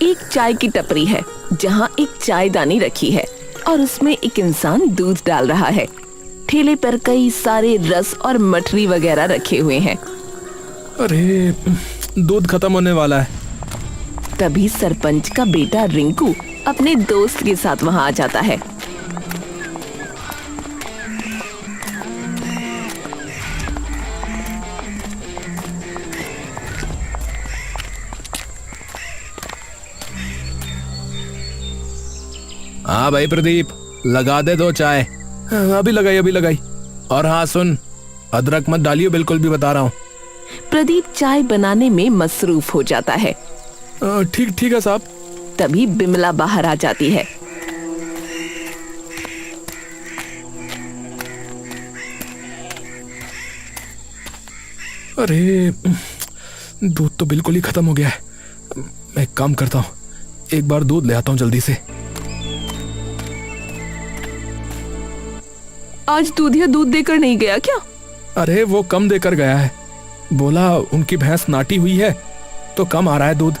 एक चाय की टपरी है जहाँ एक चायदानी रखी है और उसमें एक इंसान दूध डाल रहा है। ठेले पर कई सारे रस और मठरी वगैरह रखे हुए हैं। अरे दूध खत्म होने वाला है। तभी सरपंच का बेटा रिंकू अपने दोस्त के साथ वहाँ आ जाता है। हाँ भाई प्रदीप, लगा दे 2 चाय। अभी लगाई। और हाँ सुन, अदरक मत डालियो बिल्कुल भी, बता रहा हूँ। प्रदीप चाय बनाने में मसरूफ हो जाता है। ठीक है साहब। तभी बिमला बाहर आ जाती है। अरे दूध तो बिल्कुल ही खत्म हो गया है। मैं एक काम करता हूँ, एक बार दूध ले आता हूँ जल्दी से। आज दूधिया दूध देकर नहीं गया क्या? अरे वो कम देकर गया है, बोला उनकी भैंस नाटी हुई है तो कम आ रहा है दूध।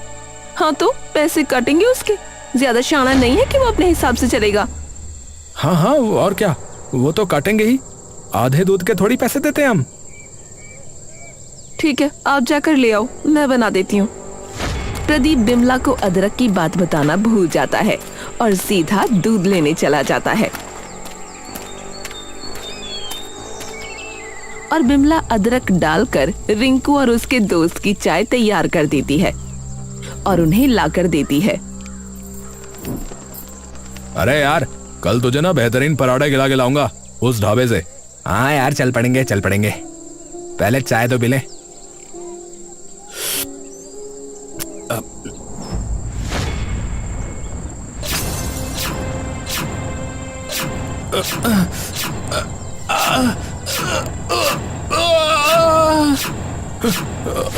हाँ तो पैसे काटेंगे उसके, ज्यादा शाना नहीं है कि वो अपने हिसाब से चलेगा। हाँ और क्या, वो तो काटेंगे ही, आधे दूध के थोड़ी पैसे देते हैं हम। ठीक है, आप जाकर ले आओ, मैं बना देती हूँ। प्रदीप बिमला को अदरक की बात बताना भूल जाता है और सीधा दूध लेने चला जाता है। और बिमला अदरक डालकर रिंकू और उसके दोस्त की चाय तैयार कर देती है और उन्हें लाकर देती है। अरे यार, कल तुझे ना बेहतरीन पराठे खिला के लाऊंगा उस ढाबे से। हाँ यार, चल पड़ेंगे। पहले चाय तो पी ले।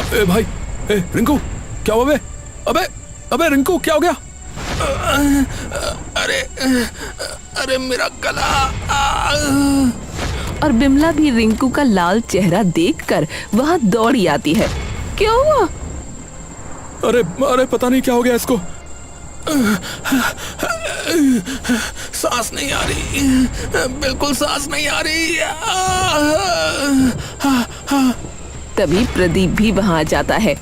ए भाई, रिंकू क्या हुआ बे? अबे रिंकू क्या हो गया? अरे मेरा गला। और बिमला भी रिंकू का लाल चेहरा देखकर वहाँ दौड़ी आती है। क्या हुआ? अरे पता नहीं क्या हो गया इसको। सांस नहीं आ रही, बिल्कुल सांस नहीं आ रही। तभी प्रदीप भी वहाँ जाता है।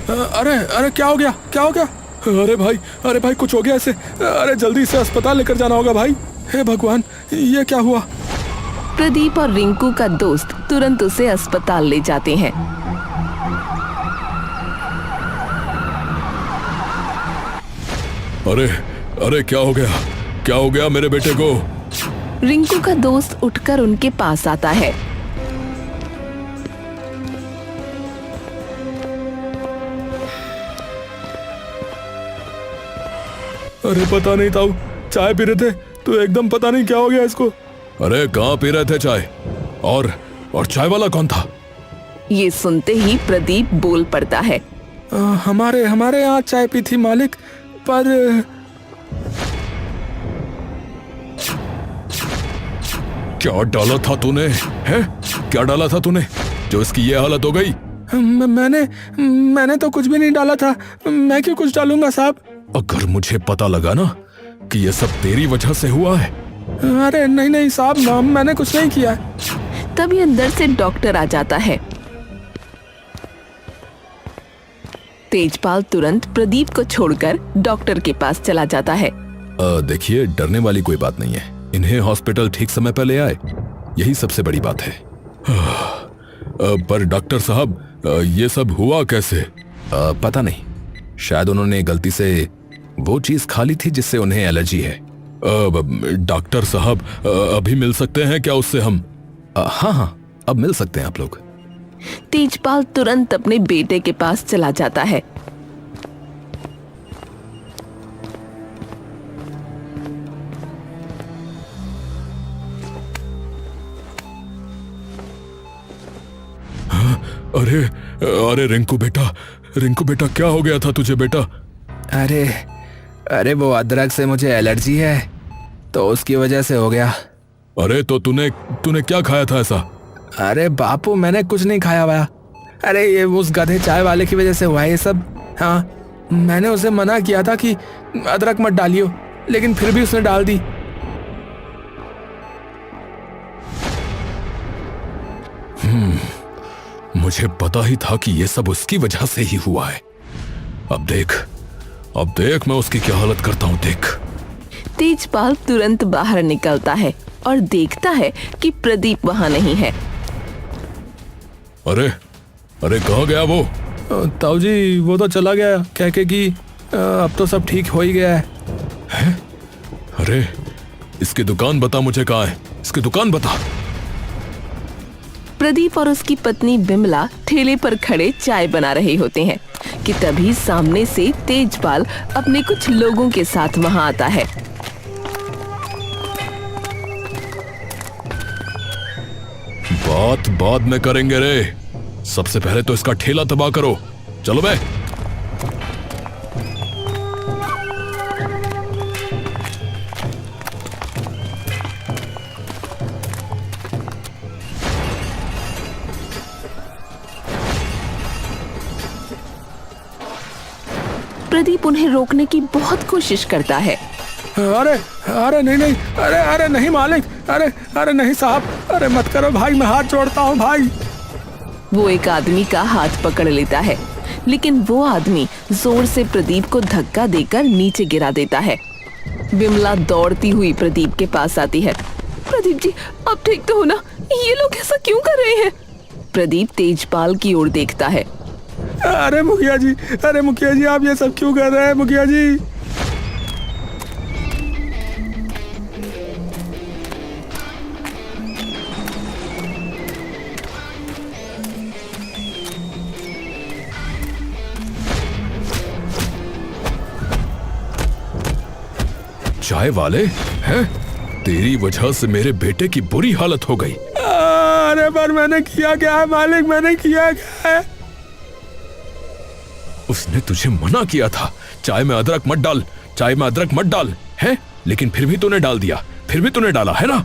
अरे क्या हो गया? अरे भाई कुछ हो गया ऐसे। अरे जल्दी से अस्पताल लेकर जाना होगा भाई। हे भगवान, ये क्या हुआ? प्रदीप और रिंकू का दोस्त तुरंत उसे अस्पताल ले जाते हैं। अरे क्या हो गया मेरे बेटे को? रिंकू का दोस्त उठकर उनके पास आता है। अरे पता नहीं ताऊ, चाय पी रहे थे तो एकदम पता नहीं क्या हो गया इसको। अरे कहाँ पी रहे थे चाय? और चाय वाला कौन था? ये सुनते ही प्रदीप बोल पड़ता है। हमारे यहाँ चाय पी थी मालिक, पर क्या डाला था तूने? हैं? क्या डाला था तूने जो इसकी ये हालत हो गई? मैंने तो कुछ भी नहीं डाला था। मैं क्यों कुछ डालूंगा साहब? अगर मुझे पता लगा ना कि ये सब तेरी वजह से हुआ है। अरे नहीं साहब, मैंने कुछ नहीं किया। तभी अंदर से डॉक्टर आ जाता है। तेजपाल तुरंत प्रदीप को छोड़कर डॉक्टर के पास चला जाता है। देखिए, डरने वाली कोई बात नहीं है। इन्हें हॉस्पिटल ठीक समय पर ले आए, यही सबसे बड़ी बात है। पर डॉक्टर साहब, ये सब हुआ कैसे? पता नहीं, शायद उन्होंने गलती से वो चीज खा ली थी जिससे उन्हें एलर्जी है। डॉक्टर साहब, अभी मिल सकते हैं क्या उससे हम? हाँ, अब मिल सकते हैं आप लोग। तेजपाल तुरंत अपने बेटे के पास चला जाता है। अरे रिंकू बेटा क्या हो गया था तुझे बेटा? अरे वो अदरक से मुझे एलर्जी है, तो उसकी वजह से हो गया। अरे तो तूने क्या खाया था ऐसा? अरे बापू, मैंने कुछ नहीं खाया हुआ। अरे ये उस गधे चाय वाले की वजह से हुआ है ये सब। हाँ, मैंने उसे मना किया था कि अदरक मत डालियो, लेकिन फिर भी उसने डाल दी। मुझे पता ही था कि ये सब उसकी वजह से ही हुआ है। अब देख मैं उसकी क्या हालत करता हूँ, देख। तेजपाल तुरंत बाहर निकलता है और देखता है कि प्रदीप वहाँ नहीं है। अरे कहाँ गया वो? ताऊ जी, वो तो चला गया कह के कि अब तो सब ठीक हो ही गया है। अरे इसकी दुकान बता मुझे, कहाँ है इसकी दुकान बता। प्रदीप और उसकी पत्नी बिमला ठेले पर खड़े चाय बना रहे होते हैं कि तभी सामने से तेजपाल अपने कुछ लोगों के साथ वहां आता है। बात में करेंगे रे, सबसे पहले तो इसका ठेला तबाह करो। चलो बे। प्रदीप उन्हें रोकने की बहुत कोशिश करता है। अरे नहीं, अरे नहीं मालिक, अरे नहीं साहब, अरे मत करो भाई, मैं हाथ जोड़ता हूँ भाई। वो एक आदमी का हाथ पकड़ लेता है, लेकिन वो आदमी जोर से प्रदीप को धक्का देकर नीचे गिरा देता है। बिमला दौड़ती हुई प्रदीप के पास आती है। प्रदीप जी, आप ठीक तो हो ना? ये लोग ऐसा क्यों कर रहे हैं? प्रदीप तेजपाल की ओर देखता है। अरे मुखिया जी, आप ये सब क्यों कर रहे हैं मुखिया जी? चाय वाले हैं? तेरी वजह से मेरे बेटे की बुरी हालत हो गई। अरे पर मैंने किया क्या है मालिक, मैंने किया क्या है? उसने तुझे मना किया था चाय में अदरक मत डाल, है? लेकिन फिर भी तूने डाल दिया, फिर भी तूने डाला है ना?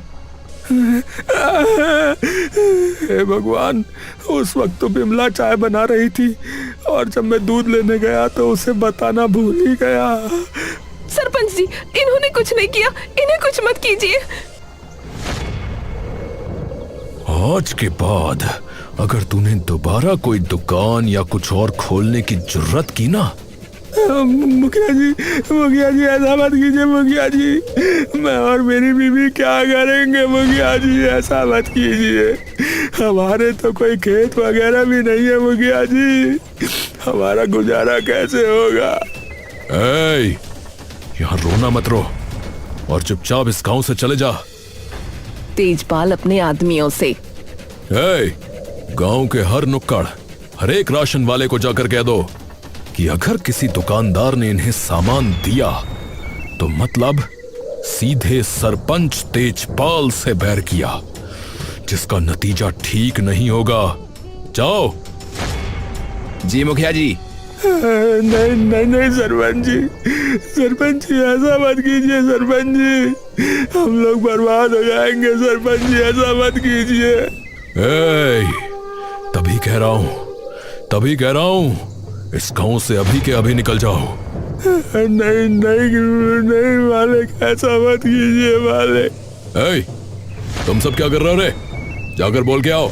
हे भगवान, उस वक्त तो बिमला चाय बना रही थी और जब मैं दूध लेने गया तो उसे बताना भूल ही गया। सरपंच जी, इन्होंने कुछ नहीं किया, इन्हें कुछ मत कीजिए। आज के बाद अगर तूने दोबारा कोई दुकान या कुछ और खोलने की जुर्रत की ना। मुखिया जी ऐसा मत कीजिए मुखिया जी, मैं और मेरी बीवी क्या करेंगे मुखिया जी, ऐसा मत कीजिए। हमारे तो कोई खेत वगैरह भी नहीं है मुखिया जी, हमारा गुजारा कैसे होगा? यहाँ रोना मत रो और चुपचाप इस गांव से चले जा। तेजपाल अपने आदमियों से, गांव के हर नुक्कड़, हर एक राशन वाले को जाकर कह दो कि अगर किसी दुकानदार ने इन्हें सामान दिया तो मतलब सीधे सरपंच तेजपाल से बैर किया, जिसका नतीजा ठीक नहीं होगा। जाओ। जी मुखिया जी। नहीं सरपंच जी, ऐसा मत कीजिए सरपंच जी, हम लोग बर्बाद हो जाएंगे सरपंच जी, ऐसा मत कीजिए। तभी कह रहा हूँ इस गांव से अभी के अभी निकल जाओ। नहीं मालिक, ऐसा मत कीजिए मालिक। तुम सब क्या कर रहे हो रे? जाकर बोल के आओ।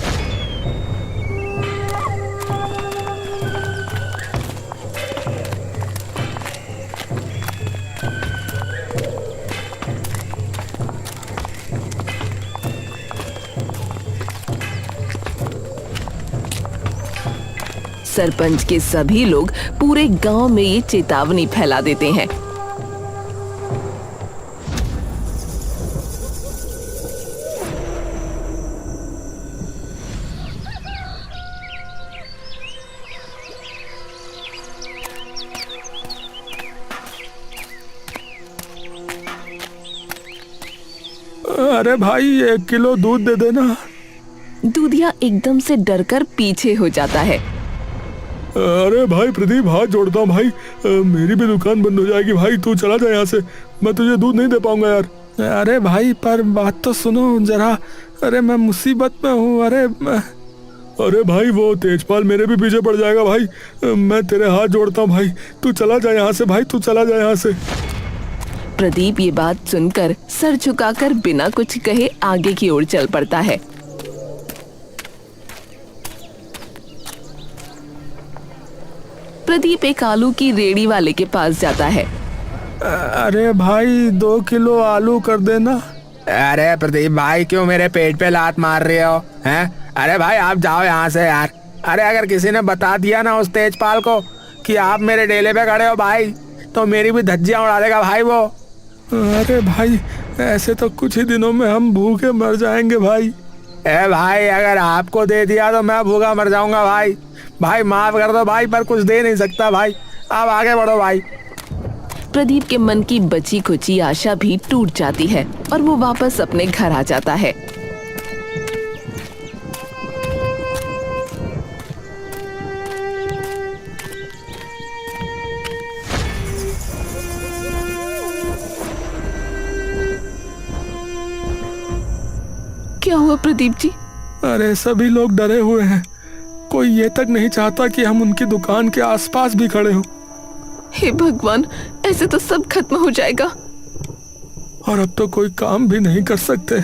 सरपंच के सभी लोग पूरे गांव में ये चेतावनी फैला देते हैं। अरे भाई 1 किलो दूध दे देना। दूधिया एकदम से डरकर पीछे हो जाता है। अरे भाई प्रदीप, हाथ जोड़ता हूँ भाई, मेरी भी दुकान बंद हो जाएगी भाई, तू चला जा यहाँ से, मैं तुझे दूध नहीं दे पाऊंगा यार। अरे भाई पर बात तो सुनो जरा। अरे मैं मुसीबत में हूँ। अरे भाई वो तेजपाल मेरे भी पीछे पड़ जाएगा भाई। मैं तेरे हाथ जोड़ता हूँ भाई, तू चला जा यहाँ से भाई, तू चला जा यहाँ से। प्रदीप ये बात सुनकर सर झुकाकर बिना कुछ कहे आगे की ओर चल पड़ता है। प्रदीप एक आलू की रेडी वाले के पास जाता है। अरे भाई 2 किलो आलू कर देना। अरे प्रदीप भाई क्यों मेरे पेट पे लात मार रहे हो हैं? अरे भाई आप जाओ यहाँ से यार। अरे अगर किसी ने बता दिया ना उस तेजपाल को कि आप मेरे डेले पे खड़े हो भाई, तो मेरी भी धज्जियां उड़ा देगा भाई वो। अरे भाई ऐसे तो कुछ ही दिनों में हम भूखे मर जाएंगे भाई। ए भाई अगर आपको दे दिया तो मैं भूखा मर जाऊंगा भाई। भाई माफ कर दो भाई, पर कुछ दे नहीं सकता भाई। आप आगे बढ़ो भाई। प्रदीप के मन की बची खुची आशा भी टूट जाती है और वो वापस अपने घर आ जाता है। क्या हुआ प्रदीप जी? अरे सभी लोग डरे हुए हैं। कोई ये तक नहीं चाहता कि हम उनकी दुकान के आसपास भी खड़े हों। हे भगवान, ऐसे तो सब खत्म हो जाएगा। और अब तो कोई काम भी नहीं कर सकते।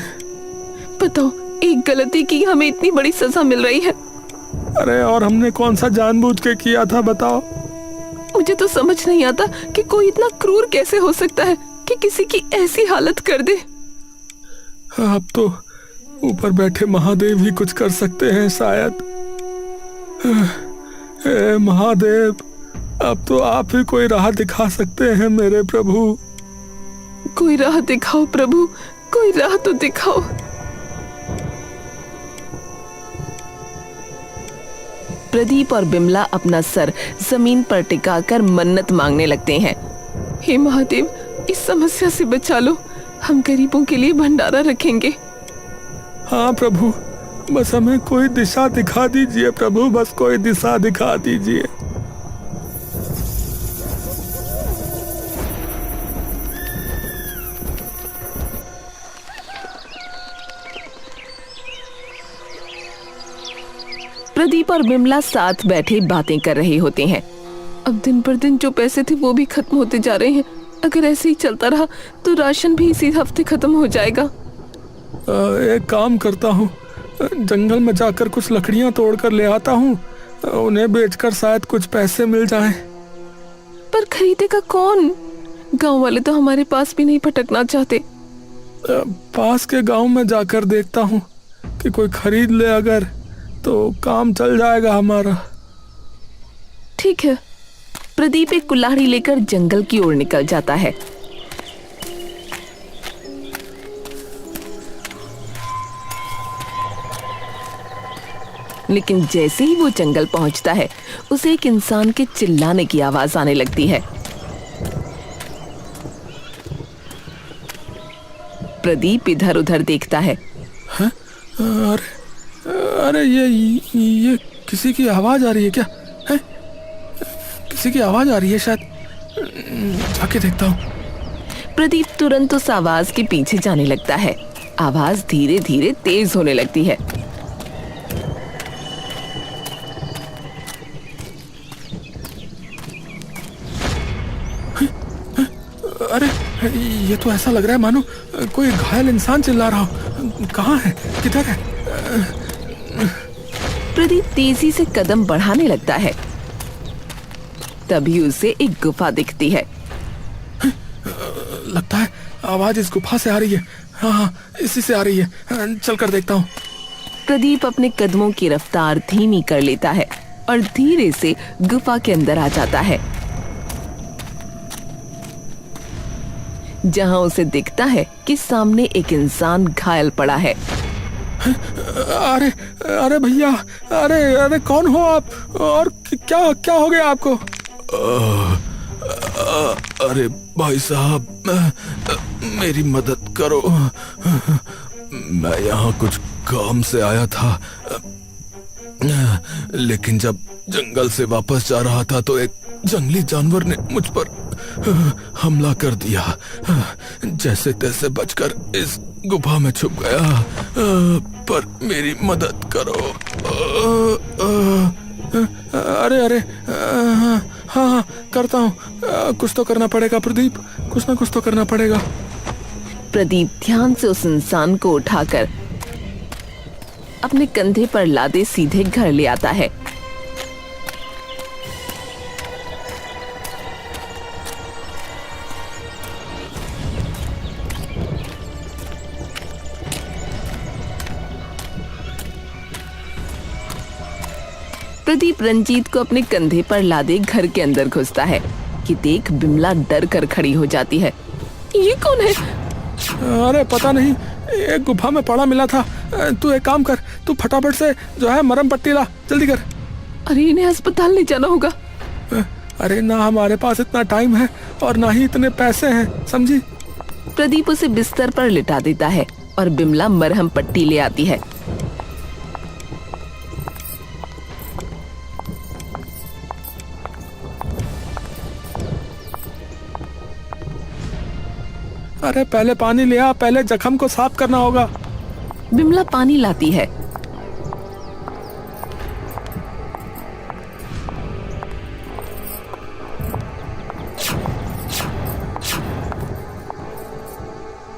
बताओ, एक गलती की हमें इतनी बड़ी सजा मिल रही है। अरे और हमने कौन सा जानबूझ के किया था बताओ? मुझे तो समझ नहीं आता कि कोई इतना क्रूर कैसे हो सकता है कि किसी की ऐसी हालत कर दे। अब तो ऊपर बैठे महादेव ही कुछ कर सकते हैं शायद। महादेव, अब तो आप ही कोई राह दिखा सकते हैं मेरे प्रभु। कोई राह दिखाओ प्रभु, कोई राह तो दिखाओ। प्रदीप और बिमला अपना सर जमीन पर टिकाकर मन्नत मांगने लगते हैं। हे महादेव, इस समस्या से बचा लो, हम गरीबों के लिए भंडारा रखेंगे। हाँ प्रभु, बस हमें कोई दिशा दिखा दीजिए प्रभु, बस कोई दिशा दिखा दीजिए। प्रदीप और बिमला साथ बैठे बातें कर रहे होते हैं। अब दिन पर दिन जो पैसे थे वो भी खत्म होते जा रहे हैं। अगर ऐसे ही चलता रहा तो राशन भी इसी हफ्ते खत्म हो जाएगा। एक काम करता हूँ, जंगल में जाकर कुछ लकड़ियाँ तोड़कर ले आता हूँ, उन्हें बेचकर शायद कुछ पैसे मिल जाएं। पर खरीदेगा कौन? गांव वाले तो हमारे पास भी नहीं भटकना चाहते। पास के गांव में जाकर देखता हूँ कि कोई खरीद ले, अगर तो काम चल जाएगा हमारा। ठीक है। प्रदीप एक कुल्हाड़ी लेकर जंगल की ओर निकल जाता है। लेकिन जैसे ही वो जंगल पहुंचता है, उसे एक इंसान के चिल्लाने की आवाज आने लगती है। प्रदीप इधर उधर देखता है। अरे ये किसी की आवाज आ रही है क्या? है? किसी की आवाज आ रही है शायद, जाके देखता हूँ। प्रदीप तुरंत उस आवाज के पीछे जाने लगता है। आवाज धीरे धीरे तेज होने लगती है। अरे ये तो ऐसा लग रहा है मानो कोई घायल इंसान चिल्ला रहा हो। कहाँ है, किधर है? प्रदीप तेजी से कदम बढ़ाने लगता है। तभी उसे एक गुफा दिखती है। लगता है आवाज इस गुफा से आ रही है। हाँ, इसी से आ रही है। चल कर देखता हूँ। प्रदीप अपने कदमों की रफ्तार धीमी कर लेता है और धीरे से गुफा के अंदर आ जाता है, जहां उसे दिखता है कि सामने एक इंसान घायल पड़ा है। अरे भैया, अरे कौन हो आप, और क्या क्या हो गया आपको? अरे भाई साहब, मेरी मदद करो। मैं यहाँ कुछ काम से आया था, लेकिन जब जंगल से वापस जा रहा था तो एक जंगली जानवर ने मुझ पर हमला कर दिया। जैसे तैसे बचकर इस गुफा में छुप गया, पर मेरी मदद करो। अरे अरे, हाँ, करता हूँ। कुछ तो करना पड़ेगा प्रदीप, कुछ ना कुछ तो करना पड़ेगा। प्रदीप ध्यान से उस इंसान को उठाकर अपने कंधे पर लादे सीधे घर ले आता है। प्रदीप रंजीत को अपने कंधे पर लादे घर के अंदर घुसता है कि देख बिमला डर कर खड़ी हो जाती है। ये कौन है? अरे पता नहीं, एक गुफा में पड़ा मिला था। तू एक काम कर, तू फटाफट से जो है मरहम पट्टी ला, जल्दी कर। अरे इन्हें अस्पताल ले जाना होगा। अरे ना हमारे पास इतना टाइम है और ना ही इतने पैसे हैं, समझी। प्रदीप उसे बिस्तर पर लिटा देता है और बिमला मरहम पट्टी ले आती है। अरे पहले पानी ले आ, पहले जख्म को साफ करना होगा। बिमला पानी लाती है।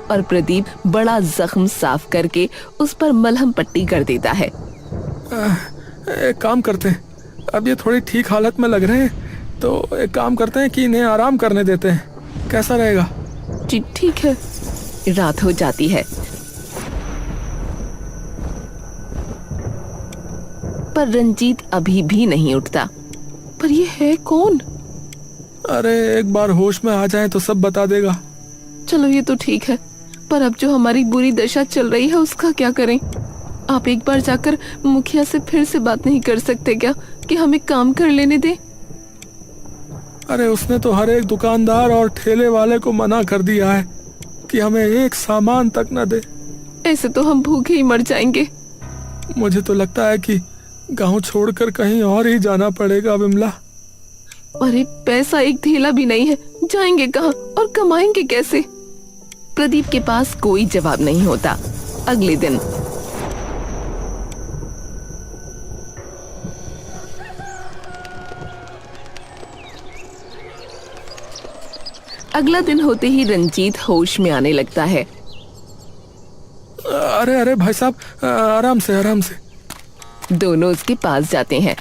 और प्रदीप बड़ा जख्म साफ करके उस पर मलहम पट्टी कर देता है। एक काम करते हैं, अब ये थोड़ी ठीक हालत में लग रहे हैं, तो एक काम करते हैं कि इन्हें आराम करने देते हैं। कैसा रहेगा? जी ठीक है। रात हो जाती है पर रंजीत अभी भी नहीं उठता। पर ये है कौन? अरे एक बार होश में आ जाए तो सब बता देगा। चलो ये तो ठीक है, पर अब जो हमारी बुरी दशा चल रही है उसका क्या करें? आप एक बार जाकर मुखिया से फिर से बात नहीं कर सकते क्या कि हमें काम कर लेने दे? अरे उसने तो हर एक दुकानदार और ठेले वाले को मना कर दिया है कि हमें एक सामान तक न दे। ऐसे तो हम भूखे ही मर जाएंगे। मुझे तो लगता है कि गांव छोड़कर कहीं और ही जाना पड़ेगा बिमला। अरे पैसा एक थैला भी नहीं है, जाएंगे कहाँ और कमाएंगे कैसे? प्रदीप के पास कोई जवाब नहीं होता। अगले दिन होते ही रंजीत होश में आने लगता है। अरे अरे भाई साहब, आराम से आराम से। दोनों उसके पास जाते हैं।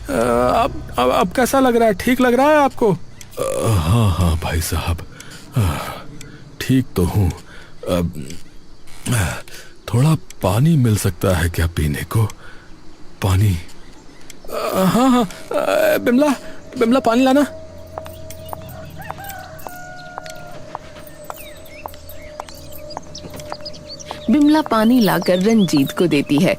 अब कैसा लग रहा है? ठीक लग रहा है आपको? हाँ हाँ भाई साहब, ठीक तो हूँ। थोड़ा पानी मिल सकता है क्या पीने को? पानी? हाँ हाँ, बिमला बिमला पानी लाना। बिमला पानी लाकर रंजीत को देती है।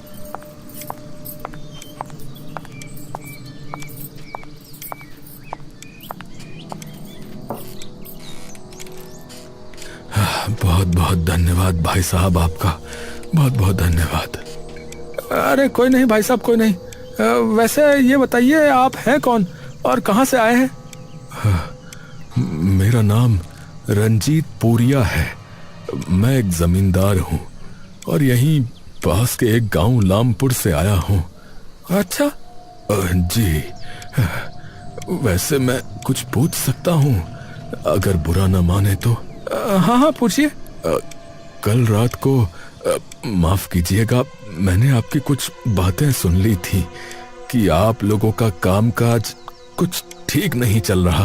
बहुत बहुत धन्यवाद भाई साहब, आपका बहुत बहुत धन्यवाद। अरे कोई नहीं भाई साहब, कोई नहीं। वैसे ये बताइए, आप हैं कौन और कहाँ से आए हैं? मेरा नाम रंजीत पूरिया है। मैं एक जमींदार हूँ और यहीं पास के एक गांव लामपुर से आया हूँ। अच्छा जी, वैसे मैं कुछ पूछ सकता हूँ अगर बुरा न माने तो? हाँ हाँ पूछिए। कल रात को माफ कीजिएगा, मैंने आपकी कुछ बातें सुन ली थी कि आप लोगों का कामकाज कुछ ठीक नहीं चल रहा।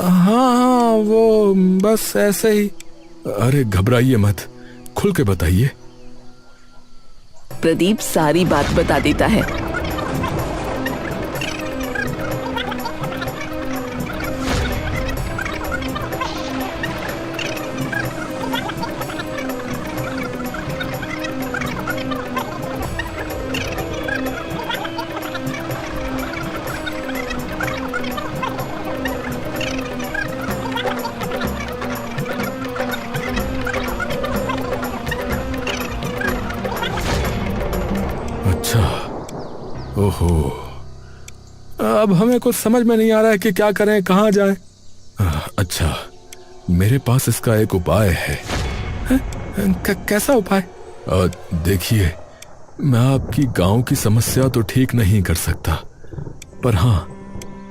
हाँ, वो बस ऐसे ही। अरे घबराइए मत, खुल के बताइए। प्रदीप सारी बात बता देता है। ओहो, अब हमें कुछ समझ में नहीं आ रहा है कि क्या करें, कहाँ जाएं। अच्छा, मेरे पास इसका एक उपाय है। कैसा उपाय? देखिए, मैं आपकी गांव की समस्या तो ठीक नहीं कर सकता, पर हाँ,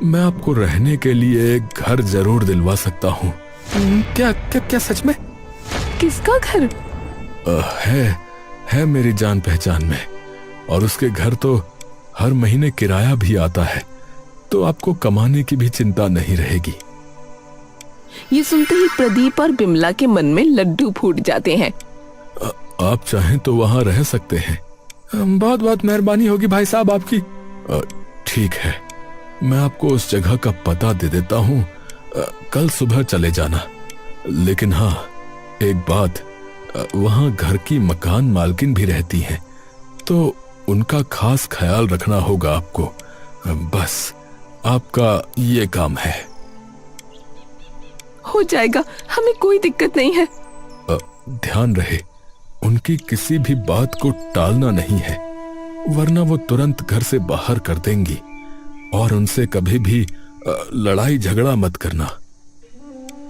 मैं आपको रहने के लिए एक घर जरूर दिलवा सकता हूँ। क्या क्या क्या सच में? किसका घर? है मेरी जान पहचान में, और उसके घर तो हर महीने किराया भी आता है, तो आपको कमाने की भी चिंता नहीं रहेगी। ये सुनते ही प्रदीप और बिमला के मन में लड्डू फूट जाते हैं। आप चाहें तो वहां रह सकते हैं। बहुत बहुत मेहरबानी होगी भाई साहब आपकी। ठीक है, मैं आपको उस जगह का पता दे देता हूँ। कल सुबह चले जाना। लेकिन हाँ, एक बात, वहां घर की मकान मालकिन भी रहती हैं, तो उनका खास ख्याल रखना होगा आपको। बस आपका ये काम है। हो जाएगा, हमें कोई दिक्कत नहीं है। ध्यान रहे, उनकी किसी भी बात को टालना नहीं है, वरना वो तुरंत घर से बाहर कर देंगी। और उनसे कभी भी लड़ाई झगड़ा मत करना।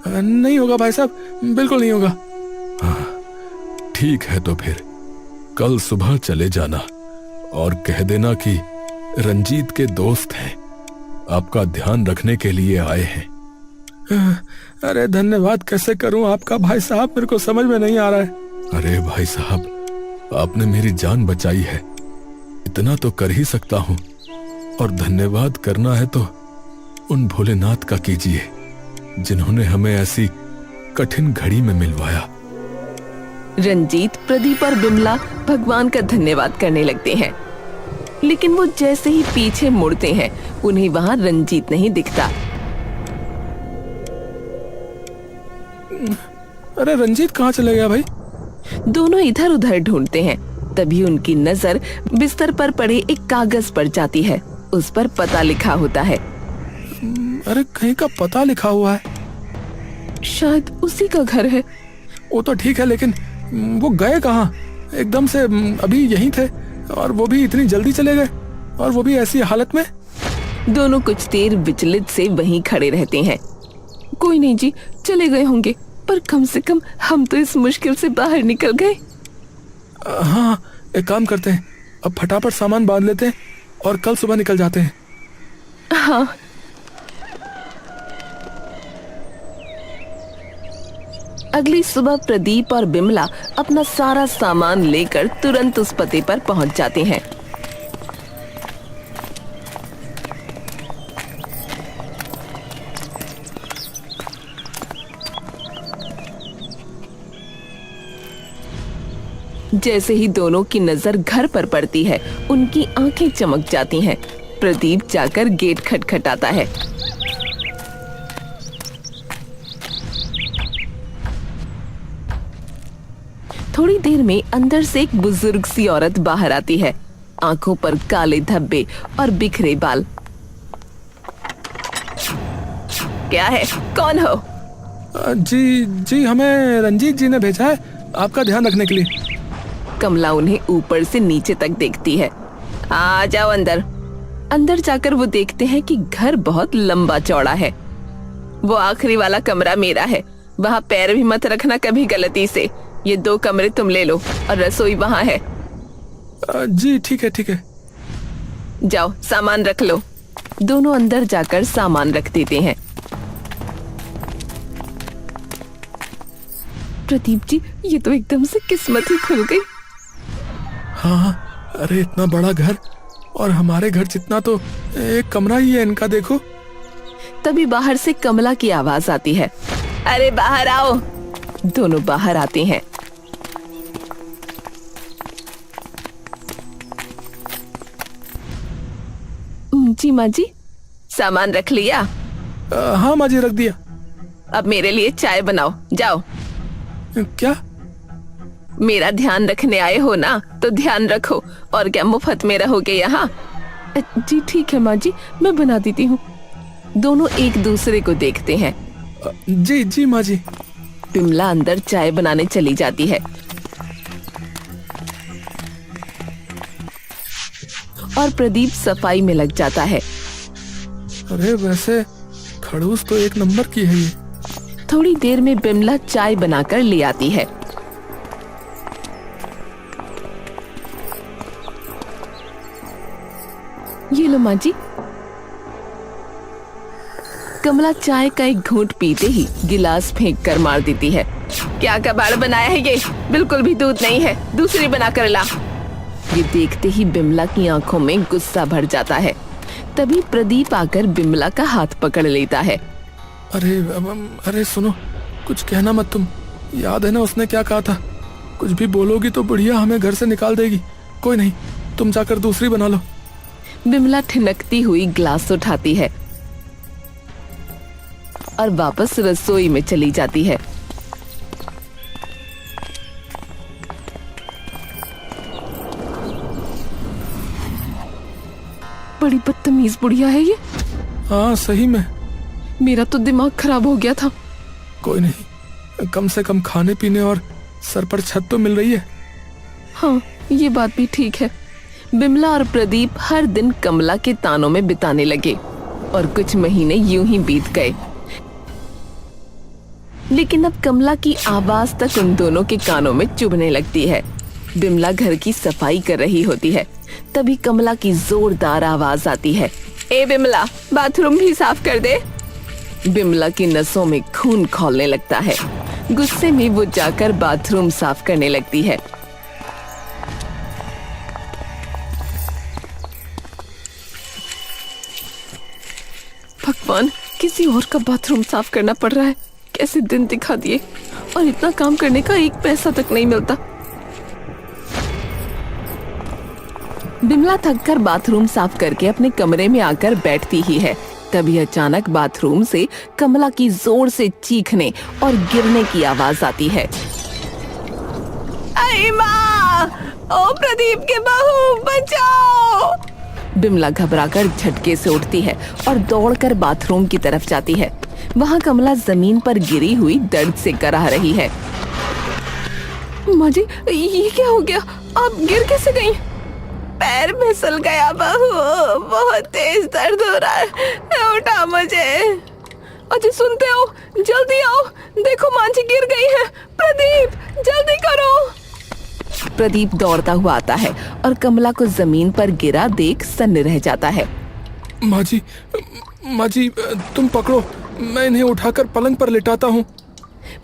नहीं होगा भाई साहब, बिल्कुल नहीं होगा। हाँ, ठीक है, तो फिर कल सुबह चले जाना और कह देना कि रंजीत के दोस्त हैं, आपका ध्यान रखने के लिए आए हैं। अरे धन्यवाद कैसे करूं आपका भाई साहब, मेरे को समझ में नहीं आ रहा है। अरे भाई साहब, आपने मेरी जान बचाई है, इतना तो कर ही सकता हूं। और धन्यवाद करना है तो उन भोलेनाथ का कीजिए, जिन्होंने हमें ऐसी कठिन घड़ी में मिलवाया। रंजीत, प्रदीप और बिमला भगवान का धन्यवाद करने लगते हैं, लेकिन वो जैसे ही पीछे मुड़ते हैं, उन्हें वहां रंजीत नहीं दिखता। अरे रंजीत कहाँ चले गया भाई? दोनों इधर उधर ढूंढते हैं, तभी उनकी नजर बिस्तर पर पड़े एक कागज पर जाती है। उस पर पता लिखा होता है। अरे कहीं का पता लिखा हुआ है, शायद उसी का घर है। वो तो ठीक है, लेकिन वो गए कहाँ? एकदम से अभी यहीं थे, और वो भी इतनी जल्दी चले गए, और वो भी ऐसी हालत में। दोनों कुछ देर विचलित से वहीं खड़े रहते हैं। कोई नहीं जी, चले गए होंगे, पर कम से कम हम तो इस मुश्किल से बाहर निकल गए। हाँ, एक काम करते हैं, अब फटाफट सामान बांध लेते हैं और कल सुबह निकल जाते हैं। हाँ। अगली सुबह प्रदीप और बिमला अपना सारा सामान लेकर तुरंत उस पते पर पहुंच जाते हैं। जैसे ही दोनों की नजर घर पर पड़ती है, उनकी आंखें चमक जाती हैं। प्रदीप जाकर गेट खटखटाता है। थोड़ी देर में अंदर से एक बुजुर्ग सी औरत बाहर आती है, आंखों पर काले धब्बे और बिखरे बाल। क्या है, कौन हो? जी, हमें रंजीत जी ने भेजा है आपका ध्यान रखने के लिए। कमला उन्हें ऊपर से नीचे तक देखती है। आ जाओ अंदर। अंदर जाकर वो देखते हैं कि घर बहुत लंबा चौड़ा है। वो आखिरी वाला कमरा मेरा है, वहाँ पैर भी मत रखना कभी गलती से। ये 2 कमरे तुम ले लो, और रसोई वहाँ है। जी ठीक है। जाओ सामान रख लो। दोनों अंदर जाकर सामान रख देते हैं। प्रदीप जी, ये तो एकदम से किस्मत ही खुल गई। हाँ, अरे इतना बड़ा घर, और हमारे घर जितना तो एक कमरा ही है इनका, देखो। तभी बाहर से कमला की आवाज आती है। अरे बाहर आओ। दोनों बाहर आते हैं। जी माँ जी, सामान रख लिया? हाँ माँ जी, रख दिया। अब मेरे लिए चाय बनाओ, जाओ। क्या? मेरा ध्यान रखने आए हो ना, तो ध्यान रखो, और क्या मुफ्त में रहोगे यहाँ? जी ठीक है माँ जी, मैं बना देती हूँ। दोनों एक दूसरे को देखते हैं। जी माँ जी। बिमला अंदर चाय बनाने चली जाती है, और प्रदीप सफाई में लग जाता है। अरे वैसे खड़ूस तो एक नंबर की है ये। थोड़ी देर में बिमला चाय बनाकर ले आती है। ये लो माँ जी। कमला चाय का एक घूंट पीते ही गिलास फेंक कर मार देती है। क्या कबाड़ बनाया है ये, बिल्कुल भी दूध नहीं है, दूसरी बना कर ला। ये देखते ही बिमला की आंखों में गुस्सा भर जाता है। तभी प्रदीप आकर बिमला का हाथ पकड़ लेता है। अरे सुनो, कुछ कहना मत तुम। याद है ना उसने क्या कहा था, कुछ भी बोलोगी तो बुढ़िया हमें घर से निकाल देगी। कोई नहीं, तुम जाकर दूसरी बना लो। बिमला ठिनकती हुई ग्लास उठाती है और वापस रसोई में चली जाती है। बड़ी बदतमीज बुढ़िया है ये। हाँ सही में। मेरा तो दिमाग खराब हो गया था। कोई नहीं, कम से कम खाने पीने और सर पर छत तो मिल रही है। हाँ ये बात भी ठीक है। बिमला और प्रदीप हर दिन कमला के तानों में बिताने लगे और कुछ महीने यूं ही बीत गए। लेकिन अब कमला की आवाज तक उन दोनों के कानों में चुभने लगती है। बिमला घर की सफाई कर रही होती है, तभी कमला की जोरदार आवाज आती है। ए बिमला, बाथरूम भी साफ कर दे। बिमला की नसों में खून खौलने लगता है। गुस्से में वो जाकर बाथरूम साफ करने लगती है। भगवान, किसी और का बाथरूम साफ करना पड़ रहा है। कैसे दिन दिखा दिए, और इतना काम करने का एक पैसा तक नहीं मिलता। बिमला थककर बाथरूम साफ करके अपने कमरे में आकर बैठती ही है। तभी अचानक बाथरूम से कमला की जोर से चीखने और गिरने की आवाज आती है। अरे माँ, ओ प्रदीप के बहू, बचाओ। बिमला घबराकर झटके से उठती है और दौड़कर बाथरूम की तरफ जाती है। वहाँ कमला जमीन पर गिरी हुई दर्द से कराह रही है। माँ जी, ये क्या हो गया? आप गिर कैसे गई? पैर फिसल गया बहू, बहुत तेज दर्द हो रहा है, उठा मुझे। अजी सुनते हो, जल्दी आओ, देखो माँ जी गिर गई है। प्रदीप, जल्दी करो। प्रदीप दौड़ता हुआ आता है और कमला को जमीन पर गिरा देख सन्न रह जाता है। माँ जी तुम पकड़ो, मैं इन्हें उठाकर पलंग पर लिटाता हूँ।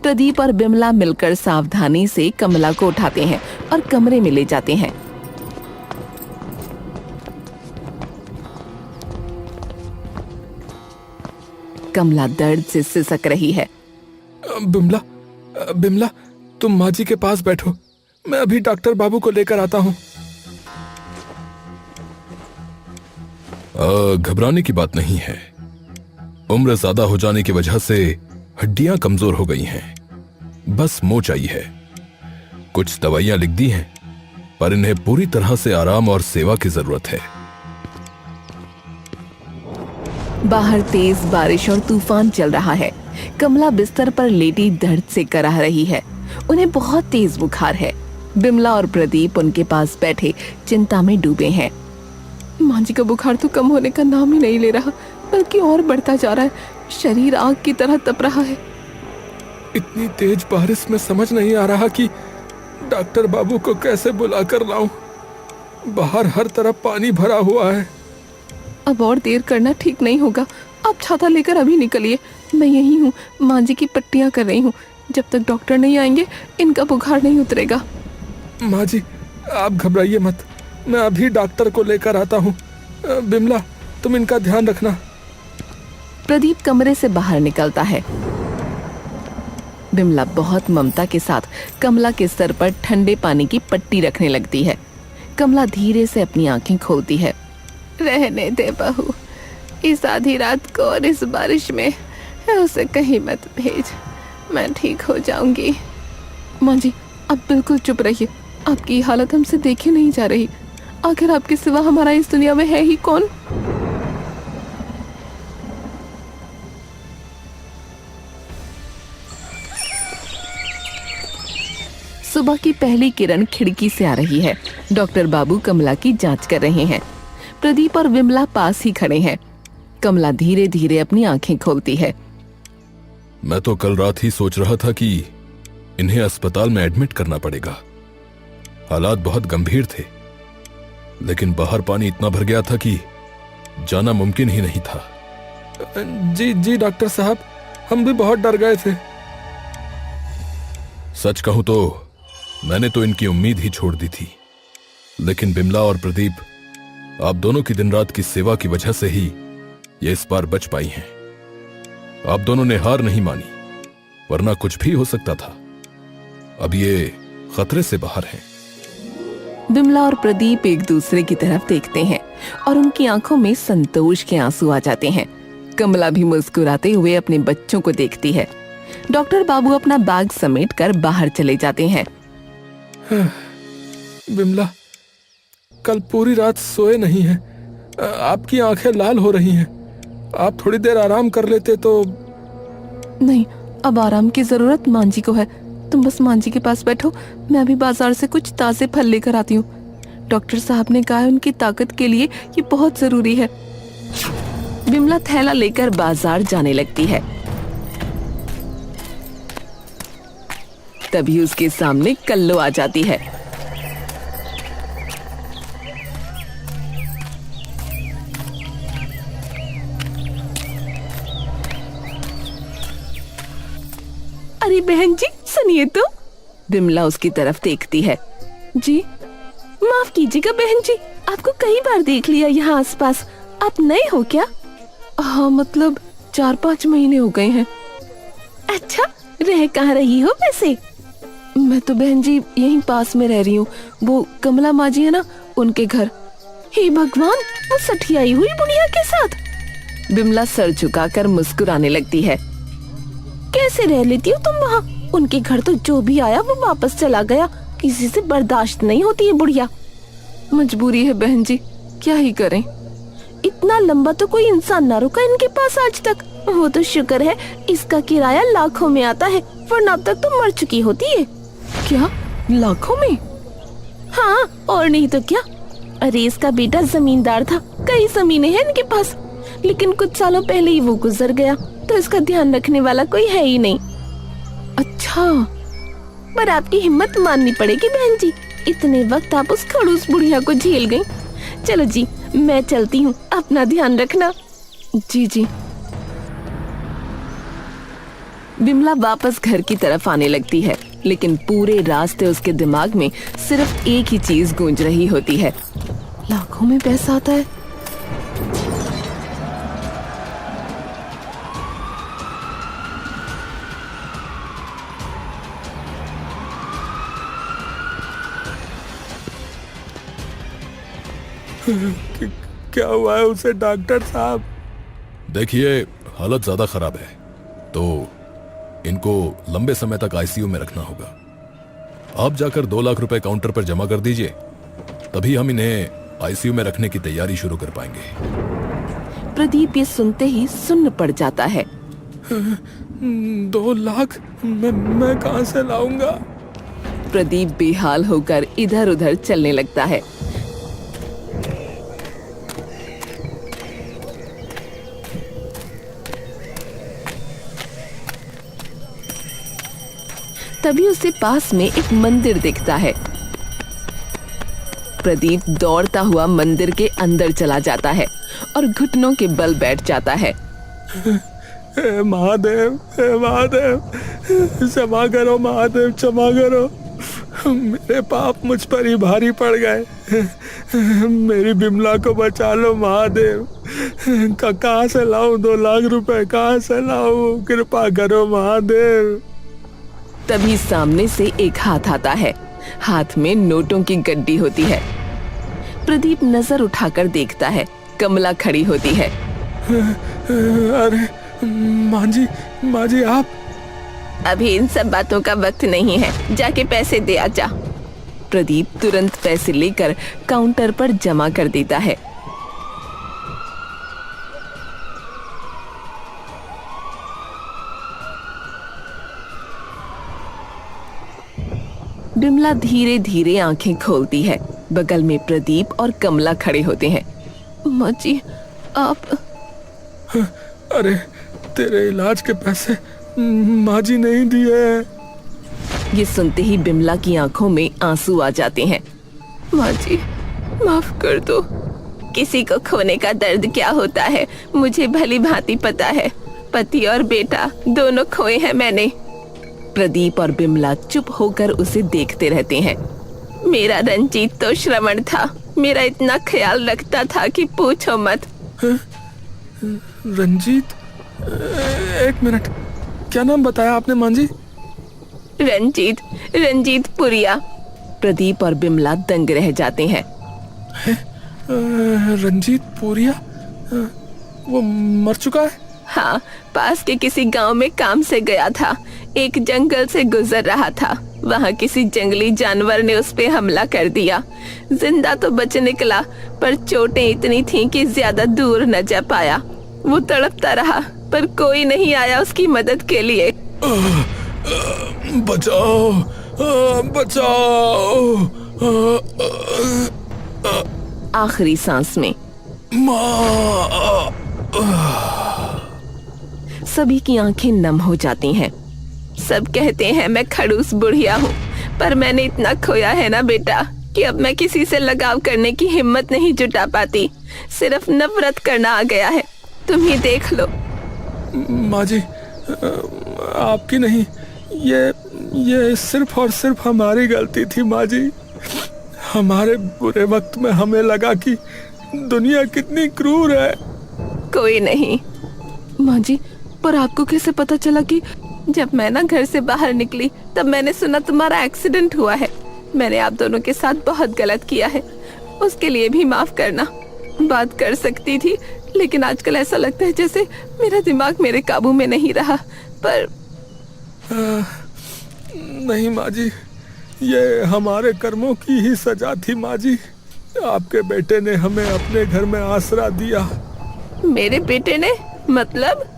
प्रदीप और बिमला मिलकर सावधानी से कमला को उठाते हैं और कमरे में ले जाते हैं। कमला दर्द से सिसक रही है। बिमला, तुम माँ जी के पास बैठो, मैं अभी डॉक्टर बाबू को लेकर आता हूँ। घबराने की बात नहीं है। उम्र ज्यादा हो जाने की वजह से हड्डियां कमजोर हो गई हैं। बस मोच आई है। कुछ दवाइयां लिख दी हैं, पर इन्हें पूरी तरह से आराम और सेवा की जरूरत है। बाहर तेज बारिश और तूफान चल रहा है। कमला बिस्तर पर लेटी दर्द से कराह रही है। उन्हें बहुत तेज बुखार है। बिमला और प्रदीप उनके पास बैठे चिंता में डूबे हैं। माँ जी का बुखार तो कम होने का नाम ही नहीं ले रहा, बल्कि और बढ़ता जा रहा है। शरीर आग की तरह तप रहा है। इतनी तेज बारिश में समझ नहीं आ रहा कि डॉक्टर बाबू को कैसे बुलाकर लाऊं। बाहर हर तरफ पानी भरा हुआ है। अब और देर करना ठीक नहीं होगा। आप छाता लेकर अभी निकलिए, मैं यही हूँ, माँ जी की पट्टियाँ कर रही हूँ। जब तक डॉक्टर नहीं आएंगे इनका बुखार नहीं उतरेगा। माँ जी, आप घबराइए मत, मैं अभी डॉक्टर को लेकर आता हूँ। बिमला, तुम इनका ध्यान रखना। प्रदीप कमरे से बाहर निकलता है। बिमला बहुत ममता के साथ कमला के सर पर ठंडे पानी की पट्टी रखने लगती है। कमला धीरे से अपनी आंखें खोलती है। रहने दे बहू, इस आधी रात को और इस बारिश में उसे कहीं मत भेज, मैं ठीक हो जाऊंगी। माँ जी, आप बिल्कुल चुप रहिए। आपकी हालत हमसे देखी नहीं जा रही। आखिर आपके सिवा हमारा इस दुनिया में है ही कौन? सुबह की पहली किरण खिड़की से आ रही है। डॉक्टर बाबू कमला की जांच कर रहे हैं। प्रदीप और विमला पास ही खड़े हैं। कमला धीरे धीरे अपनी आंखें खोलती है। मैं तो कल रात ही सोच रहा था कि इन्हें अस्पताल में एडमिट करना पड़ेगा। हालात बहुत गंभीर थे, लेकिन बाहर पानी इतना भर गया था कि जाना मुमकिन ही नहीं था। जी जी डॉक्टर साहब, हम भी बहुत डर गए थे। सच कहूं तो मैंने तो इनकी उम्मीद ही छोड़ दी थी, लेकिन बिमला और प्रदीप आप दोनों की दिन रात की सेवा की वजह से ही ये इस बार बच पाई हैं। आप दोनों ने हार नहीं मानी, वरना कुछ भी हो सकता था। अब ये खतरे से बाहर हैं। बिमला और प्रदीप एक दूसरे की तरफ देखते हैं और उनकी आंखों में संतोष के आंसू आ जाते हैं। कमला भी मुस्कुराते हुए अपने बच्चों को देखती है। डॉक्टर बाबू अपना बैग समेटकर बाहर चले जाते हैं। बिमला, कल पूरी रात सोए नहीं हैं। आपकी आंखें लाल हो रही हैं। आप थोड़ी देर आराम कर लेते तो। नहीं, अब आराम की जरूरत मांझी को है। तुम बस मांझी के पास बैठो, मैं अभी बाजार से कुछ ताजे फल लेकर आती हूँ। डॉक्टर साहब ने कहा है उनकी ताकत के लिए ये बहुत जरूरी है। बिमला थैला लेकर बाजार जाने लगती है। तभी उसके सामने कल्लो आ जाती है। अरे बहन जी सुनिए तो। बिमला उसकी तरफ देखती है। जी माफ कीजिएगा बहन जी, आपको कई बार देख लिया यहाँ आसपास। आप नए हो क्या? हाँ, मतलब 4-5 महीने हो गए हैं। अच्छा, रह कहाँ रही हो वैसे? मैं तो बहन जी यहीं पास में रह रही हूँ। वो कमला माँ जी है ना, उनके घर। हे भगवान, वो सठियाई हुई बुढ़िया के साथ। बिमला सर झुकाकर मुस्कुराने लगती है। कैसे रह लेती हो तुम वहाँ? उनके घर तो जो भी आया वो वापस चला गया। किसी से बर्दाश्त नहीं होती है बुढ़िया। मजबूरी है बहन जी, क्या ही करें। इतना लंबा तो कोई इंसान ना रुका इनके पास आज तक। वो तो शुक्र है इसका किराया लाखों में आता है, वरना अब तक तो मर चुकी होती है। क्या लाखों में? हाँ, और नहीं तो क्या। अरे इसका बेटा जमींदार था, कई जमीनें हैं इनके पास, लेकिन कुछ सालों पहले ही वो गुजर गया, तो इसका ध्यान रखने वाला कोई है ही नहीं। अच्छा, पर आपकी हिम्मत माननी पड़ेगी बहन जी। इतने वक्त आप उस खड़ूस बुढ़िया को झेल गई। चलो जी, मैं चलती हूँ, अपना ध्यान रखना। जी जी। बिमला वापस घर की तरफ आने लगती है, लेकिन पूरे रास्ते उसके दिमाग में सिर्फ एक ही चीज गूंज रही होती है। लाखों में पैसा आता है। क्या हुआ है उसे डॉक्टर साहब? देखिए, हालत ज्यादा खराब है, तो इनको लंबे समय तक आईसीयू में रखना होगा। आप जाकर 2 लाख रुपए काउंटर पर जमा कर दीजिए, तभी हम इन्हें आईसीयू में रखने की तैयारी शुरू कर पाएंगे। प्रदीप ये सुनते ही सुन्न पड़ जाता है। 2 लाख मैं कहाँ से लाऊंगा? प्रदीप बेहाल होकर इधर उधर चलने लगता है। तभी उसे पास में एक मंदिर दिखता है। प्रदीप दौड़ता हुआ मंदिर के अंदर चला जाता है और घुटनों के बल बैठ जाता है। महादेव, महादेव, क्षमा करो महादेव, क्षमा करो। मेरे पाप मुझ पर ही भारी पड़ गए। मेरी बिमला को बचा लो महादेव। कहाँ से लाऊं 2 लाख रुपए? कहाँ से लाऊं? कृपा करो महादेव। तभी सामने से एक हाथ आता है। हाथ में नोटों की गड्डी होती है। प्रदीप नजर उठाकर देखता है, कमला खड़ी होती है। अरे माँ जी आप? अभी इन सब बातों का वक्त नहीं है, जाके पैसे दे आजा। प्रदीप तुरंत पैसे लेकर काउंटर पर जमा कर देता है। बिमला धीरे धीरे आंखें खोलती है। बगल में प्रदीप और कमला खड़े होते हैं। माँ जी आप? अरे तेरे इलाज के पैसे माँ जी नहीं दिए हैं। ये सुनते ही बिमला की आंखों में आंसू आ जाते हैं। माँ जी माफ कर दो। किसी को खोने का दर्द क्या होता है मुझे भली भांति पता है। पति और बेटा दोनों खोए हैं मैंने। प्रदीप और बिमला चुप होकर उसे देखते रहते हैं। मेरा रंजीत तो श्रवण था, मेरा इतना ख्याल रखता था कि पूछो मत। रंजीत? एक मिनट, क्या नाम बताया आपने माँ जी? रंजीत पुरिया। प्रदीप और बिमला दंग रह जाते हैं। रंजीत पुरिया? वो मर चुका है? हाँ, पास के किसी गांव में काम से गया था। एक जंगल से गुजर रहा था, वहाँ किसी जंगली जानवर ने उस पे हमला कर दिया। जिंदा तो बच निकला, पर चोटें इतनी थीं कि ज्यादा दूर न जा पाया। वो तड़पता रहा, पर कोई नहीं आया उसकी मदद के लिए। बचाओ, बचाओ। आखिरी सांस में माँ। सभी की आंखें नम हो जाती हैं। सब कहते हैं मैं खड़ूस बुढ़िया हूँ, पर मैंने इतना खोया है ना बेटा कि अब मैं किसी से लगाव करने की हिम्मत नहीं जुटा पाती। सिर्फ नफरत करना आ गया है। तुम ही देख लो। माँ जी, आपकी नहीं, ये सिर्फ और सिर्फ हमारी गलती थी माँ जी। हमारे बुरे वक्त में हमें लगा कि दुनिया कितनी क्रूर है। कोई नहीं। माँ जी, पर आपको कैसे पता चला कि जब मैं ना घर से बाहर निकली तब मैंने सुना तुम्हारा एक्सीडेंट हुआ है। मैंने आप दोनों के साथ बहुत गलत किया है, उसके लिए भी माफ करना। बात कर सकती थी, लेकिन आजकल ऐसा लगता है जैसे मेरा दिमाग मेरे काबू में नहीं रहा। पर नहीं माँ जी, ये हमारे कर्मों की ही सजा थी माँ जी। आपके बेटे ने हमें अपने घर में आसरा दिया। मेरे बेटे ने? मतलब?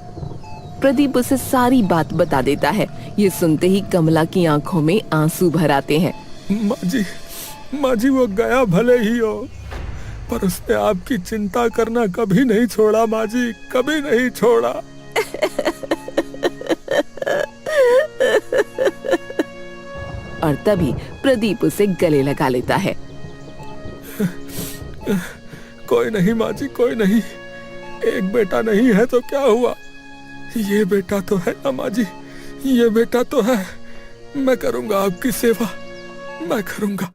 प्रदीप उसे सारी बात बता देता है। ये सुनते ही कमला की आंखों में आंसू भर आते हैं। माँ जी वो गया भले ही हो, पर उसने आपकी चिंता करना कभी नहीं छोड़ा माँ जी, कभी नहीं छोड़ा। और तभी प्रदीप उसे गले लगा लेता है। कोई नहीं माँ जी, कोई नहीं। एक बेटा नहीं है तो क्या हुआ, ये बेटा तो है ना माँ जी, ये बेटा तो है। मैं करूंगा आपकी सेवा, मैं करूंगा।